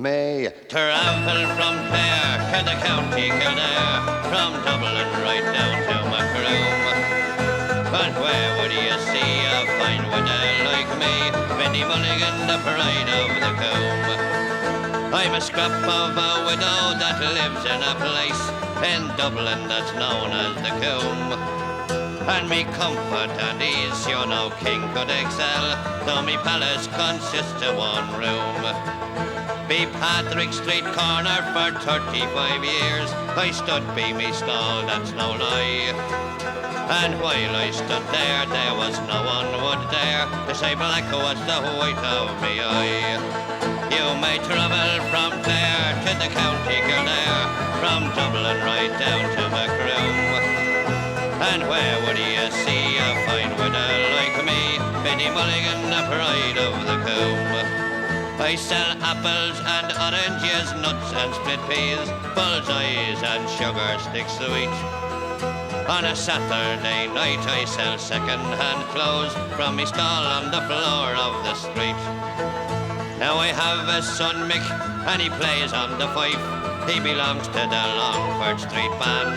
May travel from Clare to the county Kildare, from Dublin right down to Macroom. But where would you see a fine widow like me, Biddy Mulligan, the pride of the comb? I'm a scrap of a widow that lives in a place in Dublin that's known as the Comb. And me comfort and ease, you know, king could excel, though me palace consists of one room. Be Patrick Street corner for 35 years, I stood be me stall, that's no lie. And while I stood there, there was no one would dare to say black was the white of me eye. You may travel from Clare to the county Kildare, from Dublin right down to Macroom. And where would you see a fine widow like me, Biddy Mulligan, the pride of the comb? I sell apples and oranges, nuts and split peas, bullseyes and sugar sticks sweet. On a Saturday night I sell second-hand clothes from me stall on the floor of the street. Now I have a son, Mick, and he plays on the fife. He belongs to the Longford Street Band.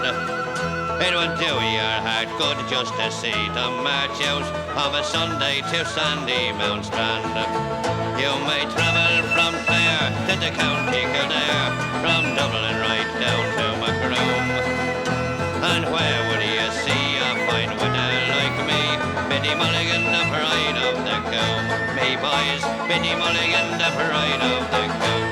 It would do your heart good just to see them march out of a Sunday to Sandymount Strand. You may travel from Clare to the county Kildare, from Dublin right down to Macroom. And where would you see a fine widow like me, Biddy Mulligan, the pride of the comb? Me boys, Biddy Mulligan, the pride of the comb.